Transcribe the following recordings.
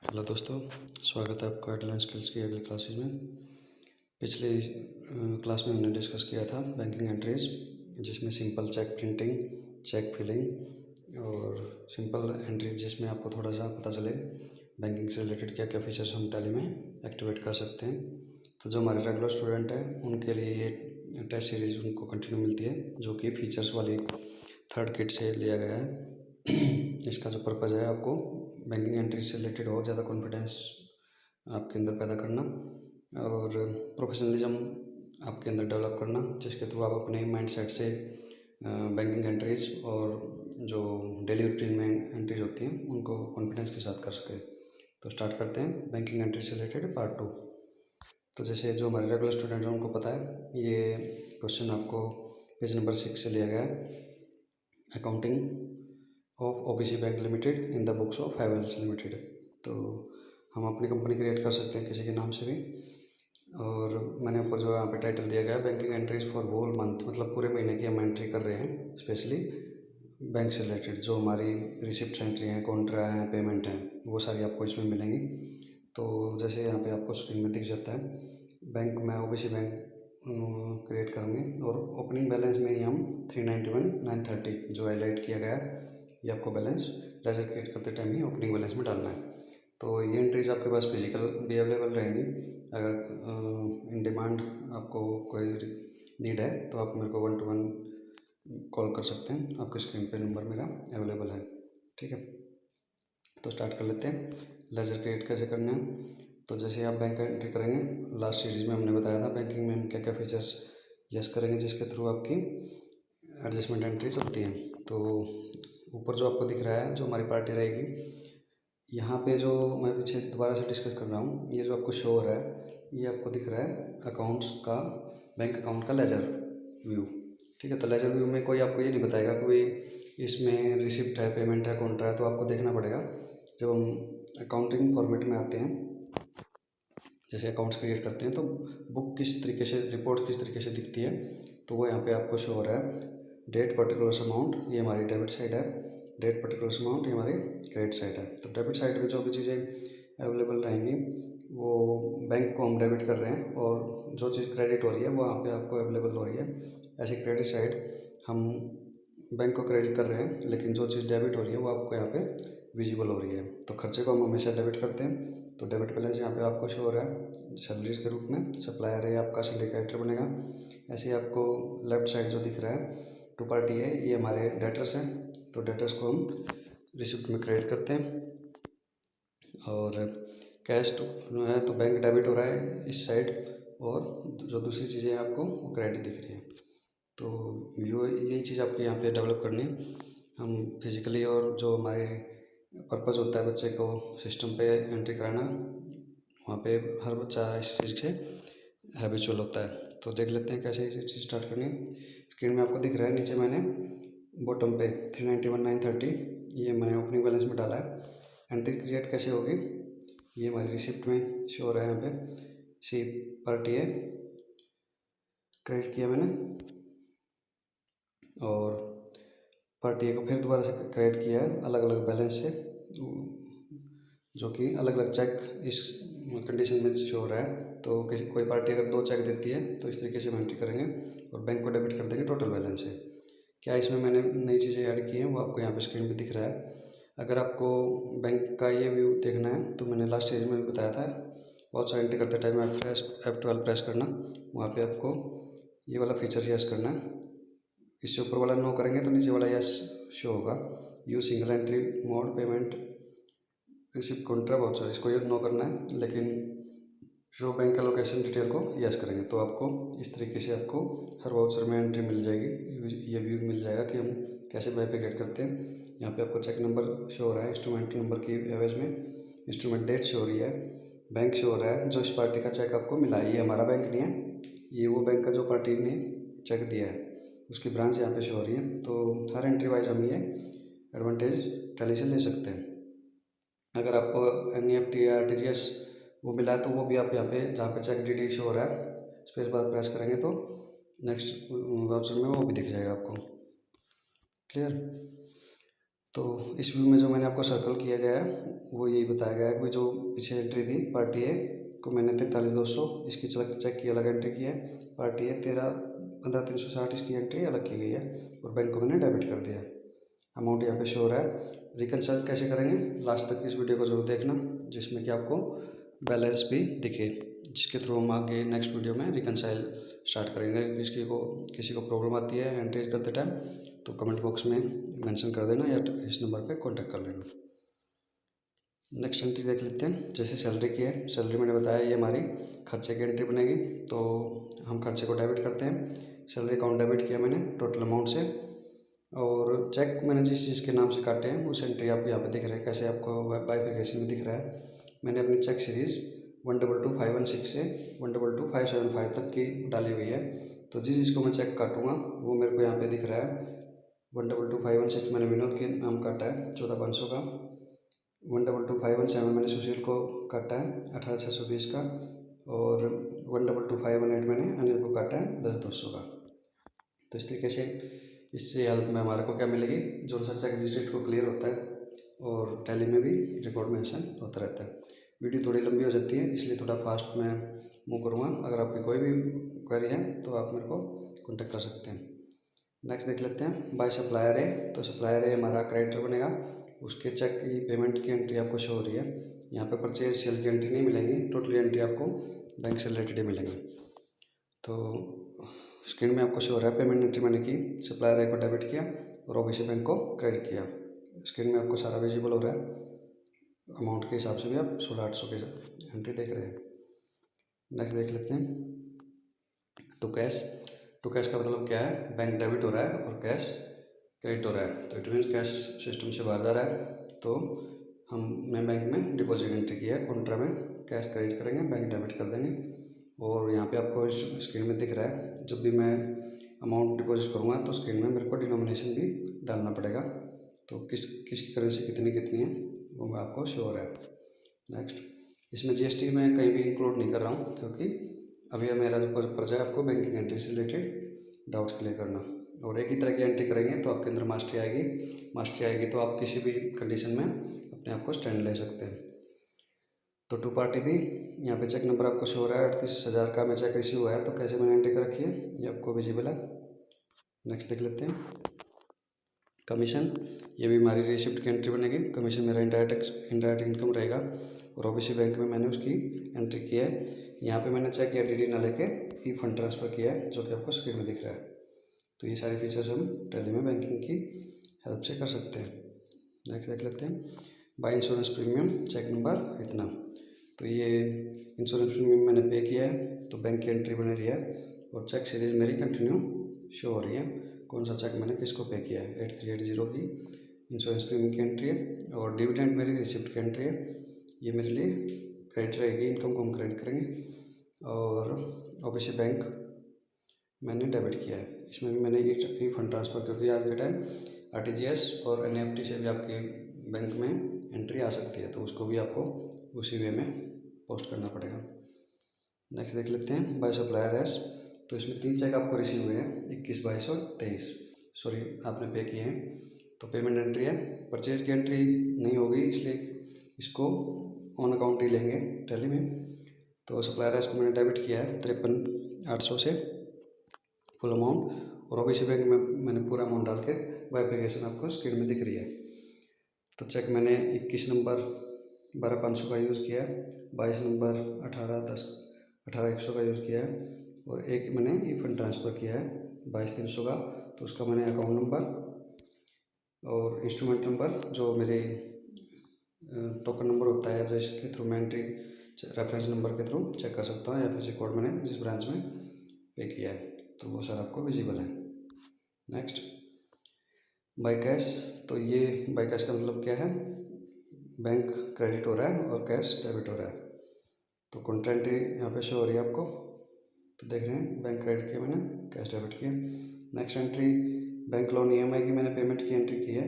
Hello दोस्तों, स्वागत है आपका एडवांस स्किल्स की अगली क्लासेज में। पिछले क्लास में हमने डिस्कस किया था बैंकिंग एंट्रीज, जिसमें simple cheque printing, cheque filling और सिंपल एंट्रीज, जिसमें आपको थोड़ा सा पता चले बैंकिंग से रिलेटेड क्या क्या फीचर्स हम टैली में एक्टिवेट कर सकते हैं। तो जो हमारे रेगुलर स्टूडेंट हैं उनके लिए ये टेस्ट सीरीज़ उनको कंटिन्यू मिलती है, जो कि फीचर्स वाली थर्ड किट से लिया गया है। इसका जो पर्पज़ है, आपको बैंकिंग एंट्री से रिलेटेड और ज़्यादा कॉन्फिडेंस आपके अंदर पैदा करना और प्रोफेशनलिज्म आपके अंदर डेवलप करना, जिसके थ्रू आप अपने माइंड सेट से बैंकिंग एंट्रीज और जो डेली रूटीन में एंट्रीज होती हैं उनको कॉन्फिडेंस के साथ कर सके। तो स्टार्ट करते हैं बैंकिंग एंट्री से रिलेटेड पार्ट 2। तो जैसे जो हमारे रेगुलर स्टूडेंट हैं उनको पता है, ये क्वेश्चन आपको पेज नंबर 6 से लिया गया है। Accounting of OBC bank limited in the books of Havells limited. तो हम अपनी कंपनी क्रिएट कर सकते हैं किसी के नाम से भी। और मैंने ऊपर जो यहाँ पे टाइटल दिया गया है, banking entries for whole month, मतलब पूरे महीने की हम एंट्री कर रहे हैं स्पेशली बैंक से रिलेटेड। जो हमारी रिसिप्ट एंट्री हैं, कॉन्ट्रा हैं, पेमेंट हैं, वो सारी आपको इसमें मिलेंगी। तो जैसे यहाँ पे आपको स्क्रीन में दिख जाता है, बैंक में ओबीसी बैंक क्रिएट करेंगे और ओपनिंग बैलेंस में ही हम 391,930 जो हाईलाइट किया गया है, ये आपको बैलेंस लेजर क्रिएट करते टाइम ही ओपनिंग बैलेंस में डालना है। तो ये एंट्रीज आपके पास फिजिकल भी अवेलेबल रहेंगी। अगर इन डिमांड आपको कोई नीड है तो आप मेरे को 1-to-1 कॉल कर सकते हैं। आपके स्क्रीन पे नंबर मेरा अवेलेबल है, ठीक है। तो स्टार्ट कर लेते हैं लेजर क्रिएट कैसे करना है। तो जैसे आप बैंक एंट्री करेंगे, लास्ट सीरीज़ में हमने बताया था बैंकिंग में हम क्या क्या फीचर्स यस करेंगे, जिसके थ्रू आपकी एडजस्टमेंट एंट्री चलती हैं। तो ऊपर जो आपको दिख रहा है, जो हमारी पार्टी रहेगी, यहाँ पे जो मैं पीछे दोबारा से डिस्कस कर रहा हूँ, ये जो आपको शो हो रहा है, ये आपको दिख रहा है अकाउंट्स का, बैंक अकाउंट का लेजर व्यू, ठीक है। तो लेजर व्यू में कोई आपको ये नहीं बताएगा कि भाई इसमें रिसिप्ट है, पेमेंट है, कॉन्ट्रा है। तो आपको देखना पड़ेगा जब हम अकाउंटिंग फॉर्मेट में आते हैं, जैसे अकाउंट्स क्रिएट करते हैं, तो बुक किस तरीके से, रिपोर्ट किस तरीके से दिखती है, तो वो यहाँ पे आपको शो हो रहा है। डेट पर्टिकुलर अमाउंट, ये हमारी डेबिट साइड है। डेट पर्टिकुलर अमाउंट, ये हमारी क्रेडिट साइड है। तो डेबिट साइड में जो भी चीज़ें अवेलेबल रहेंगी, वो बैंक को हम डेबिट कर रहे हैं, और जो चीज़ क्रेडिट हो रही है वो यहाँ पे आपको अवेलेबल हो रही है। ऐसे क्रेडिट साइड हम बैंक को क्रेडिट कर रहे हैं, लेकिन जो चीज़ डेबिट हो रही है वो आपको यहाँ पे विजिबल हो रही है। तो खर्चे को हम हमेशा डेबिट करते हैं। तो डेबिट बैलेंस यहाँ पे आपको शो हो रहा है सैलरीज के रूप में। सप्लायर है आपका सिंडिकेटर बनेगा। ऐसे ही आपको लेफ्ट साइड जो दिख रहा है टू पार्टी है, ये हमारे डेटर्स हैं। तो डेटर्स को हम रिसिप्ट में क्रेडिट करते हैं। और कैश जो है, तो बैंक डेबिट हो रहा है इस साइड, और जो दूसरी चीज़ें हैं आपको वो क्रेडिट दिख रही है। तो यही चीज़ आपको यहाँ पे डेवलप करनी है। हम फिजिकली, और जो हमारे पर्पज़ होता है बच्चे को सिस्टम पे एंट्री कराना, वहाँ पे हर बच्चा इस चीज़ से हैबिचुअल होता है। तो देख लेते हैं कैसे ये चीज़ स्टार्ट करनी है। स्क्रीन में आपको दिख रहा है, नीचे मैंने बॉटम पे 391,930 ये मैं ओपनिंग बैलेंस में डाला है। एंट्री क्रिएट कैसे होगी, ये हमारी रिसिप्ट में शो हो रहा है। यहाँ पे सी पार्टी है, क्रेडिट किया मैंने, और पार्टी ए को फिर दोबारा से क्रेडिट किया है अलग अलग बैलेंस से, जो कि अलग अलग चेक इस कंडीशन में शो हो रहा है। तो किसी कोई पार्टी अगर 2 चेक देती है तो इस तरीके से हम एंट्री करेंगे और बैंक को डेबिट कर देंगे टोटल बैलेंस से। क्या इसमें मैंने नई चीज़ें ऐड की हैं, वो आपको यहाँ पे स्क्रीन पे दिख रहा है। अगर आपको बैंक का ये व्यू देखना है, तो मैंने लास्ट स्टेज में भी बताया था, बहुत सारा एंट्री करते टाइम F12 प्रेस करना, वहाँ पे आपको ये वाला फीचर यस करना है। इससे ऊपर वाला नो करेंगे तो नीचे वाला यस शो होगा। You single entry mode payment receipt Contra voucher, इसको ये नो करना है, लेकिन शो बैंक का लोकेशन डिटेल को यस करेंगे। तो आपको इस तरीके से आपको हर वाउचर में एंट्री मिल जाएगी, ये व्यू मिल जाएगा कि हम कैसे वेरिफिकेट करते हैं। यहाँ पे आपको चेक नंबर शो हो रहा है इंस्ट्रूमेंट नंबर की एवज में, इंस्ट्रूमेंट डेट शो हो रही है, बैंक शो हो रहा है। जो इस पार्टी का चेक आपको मिला है, ये हमारा बैंक नहीं है, ये वो बैंक का जो पार्टी ने चेक दिया है, उसकी ब्रांच यहाँ पे शो हो रही है। तो हर एंट्री वाइज हम ये एडवांटेज टैली से ले सकते हैं। अगर आपको NEFT या RTGS वो मिला है, तो वो भी आप यहाँ पे जहाँ पे चेक डिटेल शो हो रहा है, स्पेस बार प्रेस करेंगे तो नेक्स्ट वाउचर में वो भी दिख जाएगा आपको। क्लियर। तो इस व्यू में जो मैंने आपको सर्कल किया गया है वो यही बताया गया है कि जो पीछे एंट्री थी पार्टी ए को मैंने 43,200 इसकी चेक की अलग एंट्री की है, पार्टी ए 15,360 इसकी एंट्री अलग की गई है और बैंक को मैंने डेबिट कर दिया है। अमाउंट यहाँ पे शो हो रहा है। रिकनसाइल कैसे करेंगे लास्ट तक इस वीडियो को जरूर देखना, जिसमें कि आपको बैलेंस भी दिखे, जिसके थ्रू हम आगे नेक्स्ट वीडियो में रिकनसाइल स्टार्ट करेंगे। किसी को प्रॉब्लम आती है एंट्री करते टाइम तो कमेंट बॉक्स में मेंशन कर देना या इस नंबर पे कांटेक्ट कर लेना। नेक्स्ट एंट्री देख लेते हैं। जैसे सैलरी की है, सैलरी मैंने बताया ये हमारी खर्चे की एंट्री बनेगी, तो हम खर्चे को डेबिट करते हैं। सैलरी अकाउंट डेबिट किया मैंने टोटल अमाउंट से, और चेक मैंने जिस चीज़ के नाम से काटे हैं उस एंट्री आपको यहाँ पे दिख रहा है, कैसे आपको बाइफिकेशन में दिख रहा है। मैंने अपनी चेक सीरीज़ 122,516 से 122,575 तक की डाली हुई है, तो जिस चीज़ को मैं चेक काटूँगा वो मेरे को यहाँ पे दिख रहा है। 122,516 मैंने विनोद के नाम काटा है 14,500 का, 122,517 मैंने सुशील को काटा है 18,620 का, और 122,518 मैंने अनिल को काटा है 10,200 का। तो इस तरीके से इससे हेल्प में हमारे को क्या मिलेगी, जो सा चेक रजिस्ट्रेट को क्लियर होता है और टैली में भी रिकॉर्ड मेंशन होता रहता है। वीडियो थोड़ी लंबी हो जाती है इसलिए थोड़ा फास्ट मैं मूव करूँगा। अगर आपकी कोई भी क्वेरी है तो आप मेरे को कॉन्टेक्ट कर सकते हैं। नेक्स्ट देख लेते हैं बाय सप्लायर है। तो सप्लायर है हमारा क्रेडिटर बनेगा, उसके चेक की पेमेंट की एंट्री आपको शो हो रही है। यहाँ पे परचेज सेल की एंट्री नहीं मिलेंगी, टोटली एंट्री आपको बैंक से रिलेटेड ही मिलेंगी। तो स्क्रीन में आपको शो हो रहा है पेमेंट एंट्री मैंने की, सप्लायर को डेबिट किया और ओबीसी बैंक को क्रेडिट किया। स्क्रीन में आपको सारा विजिबल हो रहा है, अमाउंट के हिसाब से भी आप 16,800 के एंट्री देख रहे हैं। नेक्स्ट देख लेते हैं टू कैश। टू कैश का मतलब क्या है, बैंक डेबिट हो रहा है और कैश क्रेडिट हो रहा है, तो इट मीन्स कैश सिस्टम से बाहर जा रहा है, तो हमने बैंक में डिपॉजिट एंट्री किया है, कॉन्ट्रा में कैश क्रेडिट करेंगे, बैंक डेबिट कर देंगे। और यहाँ पे आपको स्क्रीन में दिख रहा है, जब भी मैं अमाउंट डिपॉजिट करूँगा तो स्क्रीन में मेरे को डिनोमिनेशन भी डालना पड़ेगा, तो किसकी करेंसी कितनी कितनी है वो आपको शो हो रहा है। नेक्स्ट, इसमें जीएसटी मैं कहीं भी इंक्लूड नहीं कर रहा हूँ, क्योंकि अभी मेरा जो पर्चा है आपको बैंकिंग एंट्री से रिलेटेड डाउट्स क्लियर करना, और एक ही तरह की एंट्री करेंगे तो आपके अंदर मास्टरी आएगी तो आप किसी भी कंडीशन में अपने आप को स्टैंड ले सकते हैं। तो टू पार्टी भी यहाँ पे चेक नंबर आपको शो हो रहा है, 38,000 का मैं चेक रिसीव हुआ है, तो कैसे मैंने एंट्री कर रखी है ये आपको विजिबल है। नेक्स्ट देख लेते हैं कमीशन, ये भी हमारी रिसिप्ट की एंट्री बनेगी। कमीशन मेरा इंडायरेक्ट इनकम रहेगा, और ओबीसी बैंक में मैंने उसकी एंट्री की है। यहाँ पे मैंने चेक या डीडी ना लेके ई फंड ट्रांसफ़र किया है, जो कि आपको स्क्रीन में दिख रहा है। तो ये सारे फीचर्स हम टैली में बैंकिंग की हेल्प से कर सकते हैं। नेक्स्ट देख लेते हैं buy insurance premium, cheque number इतना। तो ये इंश्योरेंस प्रीमियम मैंने पे किया है, तो बैंक की एंट्री बन रही है, और चेक सीरीज मेरी कंटिन्यू शो हो रही है, कौन सा चेक मैंने किसको पे किया है। 8380 की इंश्योरेंस प्रीमियम की एंट्री है, और डिविडेंड मेरी रिसिप्ट की एंट्री है, ये मेरे लिए क्रेडिट रहेगी, इनकम को हम क्रेडिट करेंगे। और ओबीसी बैंक मैंने डेबिट किया है, इसमें भी मैंने ई फंड ट्रांसफ़र, क्योंकि आज के टाइम आरटीजीएस और एनईएफटी से भी आपके बैंक में एंट्री आ सकती है, तो उसको भी आपको उसी वे में पोस्ट करना पड़ेगा। नेक्स्ट देख लेते हैं बाय सप्लायर एस। तो इसमें 3 चेक आपको रिसीव हुए हैं, 21, 22 और 23, सॉरी आपने पे किए हैं, तो पेमेंट एंट्री है। परचेज की एंट्री नहीं होगी, इसलिए इसको ऑन अकाउंट ही लेंगे टैली में। तो सप्लायर एस को मैंने डेबिट किया है 53,800 से फुल अमाउंट, और ओबीसी बैंक में मैंने पूरा अमाउंट डाल के बाइफिकेशन आपको स्क्रीन में दिख रही है। तो चेक मैंने 21 नंबर 12,500 का यूज़ किया है, 22 नंबर 18,100 का यूज़ किया है, और एक मैंने ई फंड ट्रांसफ़र किया है 22,300 का, तो उसका मैंने अकाउंट नंबर और इंस्ट्रूमेंट नंबर जो मेरे टोकन नंबर होता है, जिसके थ्रू मैं एंट्री रेफरेंस नंबर के थ्रू चेक कर सकता हूँ, एफएससी कोड मैंने जिस ब्रांच में पे किया है, तो वो सर आपको विजिबल है। Next by cash. तो ये बाय कैश का मतलब क्या है, बैंक क्रेडिट हो रहा है और कैश डेबिट हो रहा है, तो कॉन्ट्रा एंट्री यहाँ पे शो हो रही है आपको, तो देख रहे हैं बैंक क्रेडिट किया मैंने, कैश डेबिट किया। Next entry bank loan EMI की मैंने पेमेंट की एंट्री की है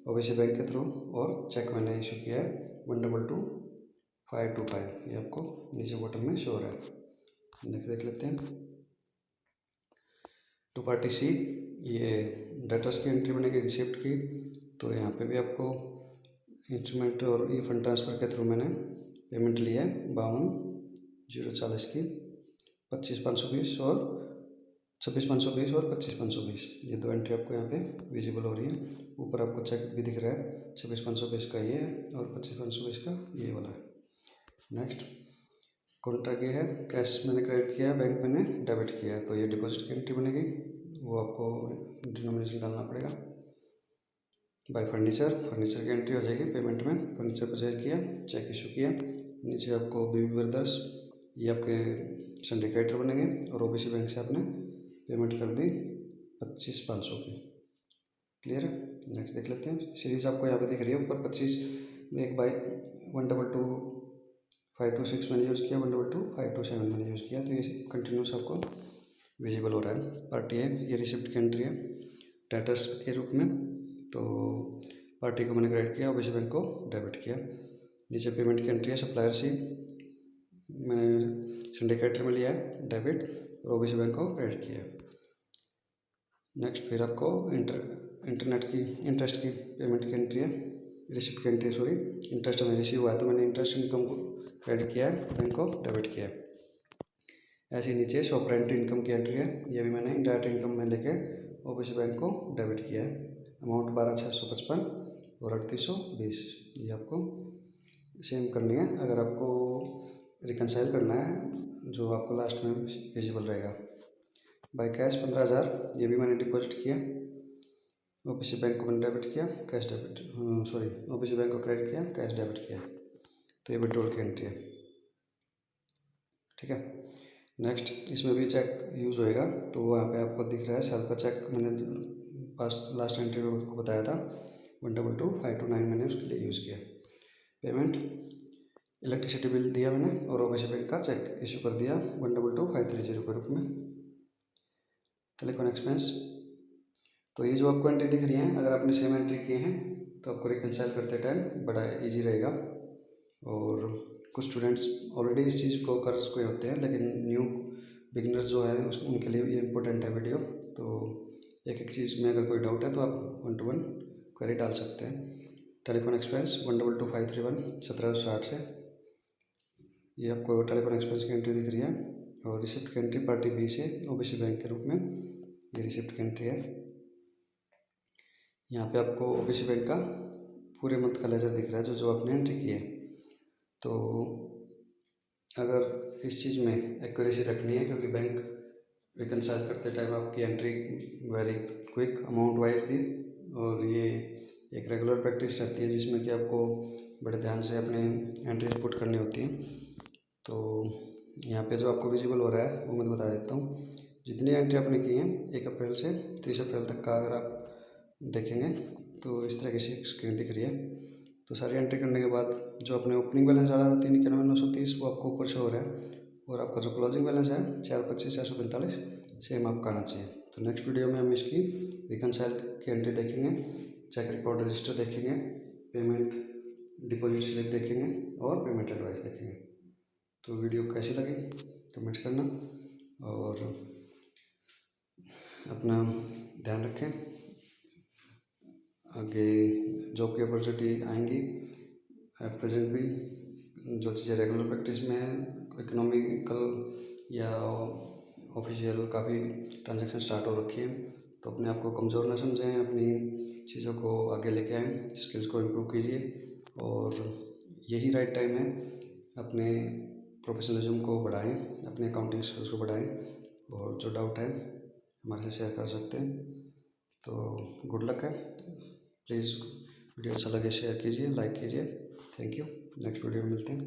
ओबीसी बैंक के थ्रू, और चेक मैंने इशू किया है 122,525, ये आपको नीचे बॉटम में शो हो रहा है। देख लेते हैं टू पार्टी सी, ये डेटर्स की एंट्री बनेगी रिसिप्ट की, तो यहाँ पे भी आपको इंस्ट्रूमेंट और ई फंड ट्रांसफ़र के थ्रू मैंने पेमेंट ली है 52,040 की 25,520 और 26,520 और 25,520, ये दो एंट्री आपको यहाँ पे विजिबल हो रही है। ऊपर आपको चेक भी दिख रहा है, 26,520 का ये है और 25,520 का ये वाला है। नेक्स्ट कॉन्ट्रैक्ट ये है, कैश मैंने क्रेडिट किया है, बैंक मैंने डेबिट किया है, तो ये डिपॉजिट की एंट्री बनेगी, वो आपको डिनोमिनेशन डालना पड़ेगा। बाय फर्नीचर की एंट्री हो जाएगी पेमेंट में, फर्नीचर परचेज किया, चेक इशू किया। नीचे आपको बीबी ब्रदर्स, ये आपके सिंडिकेटर बनेंगे और ओबीसी बैंक से आपने पेमेंट कर दी 25,500 की। क्लियर है। नेक्स्ट देख लेते हैं। सीरीज आपको यहाँ पे दिख रही है ऊपर 25 में, एक बाई 122,526 मैंने यूज़ किया, 122,527 मैंने यूज़ किया, तो ये कंटिन्यूस आपको विजिबल हो रहा है। पार्टी है, ये रिसिप्ट की एंट्री है डेटर्स के रूप में, तो पार्टी को मैंने क्रेडिट किया, ओबीसी बैंक को डेबिट किया। नीचे पेमेंट की एंट्री है, सप्लायर सी मैंने सिंडिकेटर में लिया है डेबिट और ओबीसी बैंक को क्रेडिट किया। नेक्स्ट फिर आपको इंटरेस्ट की पेमेंट की एंट्री है, रिसिप्ट की एंट्री है, सॉरी, इंटरेस्ट में रिसीव हुआ है तो मैंने इंटरेस्ट इनकम को क्रेडिट किया है, बैंक को डेबिट किया है। ऐसे ही नीचे शॉप रेंट इनकम की एंट्री है, ये भी मैंने इंडायरेक्ट इनकम में लेके ओबीसी बैंक को डेबिट किया है। अमाउंट 12,655 और 3,820, ये आपको सेम करनी है अगर आपको रिकनसाइल करना है, जो आपको लास्ट में विजिबल रहेगा। बाय कैश 15,000, ये भी मैंने डिपॉजिट किया, ओबीसी बैंक को मैंने डेबिट किया, cash debit, sorry, OBC bank को क्रेडिट किया, कैश डेबिट किया, तो ये विड्रॉल की एंट्री है। ठीक है। नेक्स्ट इसमें भी चेक यूज़ होएगा, तो वहाँ पे आपको दिख रहा है सेल का चेक, मैंने लास्ट एंट्री में आपको बताया था 122,529 मैंने उसके लिए यूज़ किया। पेमेंट इलेक्ट्रिसिटी बिल दिया मैंने और ओबीसी बैंक का चेक इशू कर दिया 122,530 के रूप में। टेलीफोन एक्सपेंस, तो ये जो आपको एंट्री दिख रही है, अगर आपने सेम एंट्री किए हैं तो आपको रिकनसाइल करते टाइम बड़ा इजी रहेगा। और कुछ स्टूडेंट्स ऑलरेडी इस चीज़ को कर चुके होते हैं, लेकिन न्यू बिगिनर्स जो है उनके लिए ये इम्पोर्टेंट है वीडियो, तो एक एक चीज़ में अगर कोई डाउट है तो आप 1-to-1 क्वेरी डाल सकते हैं। टेलीफोन एक्सपेंस 122,531 1760 से, ये आपको टेलीफोन एक्सपेंस की एंट्री दिख रही है। और रिसिप्ट की एंट्री पार्टी बी से ओबीसी बैंक के रूप में, ये रिसिप्ट की एंट्री है। यहाँ पे आपको ओबीसी बैंक का पूरे मंथ का लेजर दिख रहा है जो आपने एंट्री की है। तो अगर इस चीज़ में एक्यूरेसी रखनी है, क्योंकि बैंक रिकनसाइल करते टाइम आपकी entry very quick amount wise भी, और ये एक रेगुलर प्रैक्टिस रहती है जिसमें कि आपको बड़े ध्यान से अपने एंट्रीज पुट करनी होती हैं। तो यहाँ पे जो आपको विजिबल हो रहा है वो मैं बता देता हूँ। जितनी एंट्री आपने की हैं 1 अप्रैल से 30 अप्रैल तक का अगर आप देखेंगे तो इस तरह की स्क्रीन दिख रही है। तो सारी एंट्री करने के बाद जो अपने ओपनिंग बैलेंस डाला था 391,930 वो आपको ऊपर शो हो रहा है, और आपका जो क्लोजिंग बैलेंस है 425,645 सेम आपका आना चाहिए। तो नेक्स्ट वीडियो में हम इसकी रिकनसाइल की एंट्री देखेंगे, चेक रिकॉर्ड रजिस्टर देखेंगे, पेमेंट डिपॉजिट स्लिप देखेंगे और पेमेंट एडवाइस देखेंगे। तो वीडियो कैसी लगी कमेंट्स करना, और अपना ध्यान रखें। आगे जॉब की अपॉर्चुनिटी आएंगी, एट प्रेजेंट भी जो चीज़ें रेगुलर प्रैक्टिस में है, इकोनॉमिकल या ऑफिशियल काफ़ी ट्रांजैक्शन स्टार्ट हो रखी है, तो अपने आप को कमज़ोर ना समझें, अपनी चीज़ों को आगे लेके आएँ, स्किल्स को इम्प्रूव कीजिए, और यही राइट टाइम है अपने प्रोफेशनलिज्म को बढ़ाएं, अपने अकाउंटिंग स्किल्स को बढ़ाएं, और जो डाउट है हमारे से शेयर कर सकते हैं। तो गुड लक है। प्लीज़ वीडियो अच्छा लगे शेयर कीजिए, लाइक कीजिए। Thank you. नेक्स्ट वीडियो में मिलते हैं।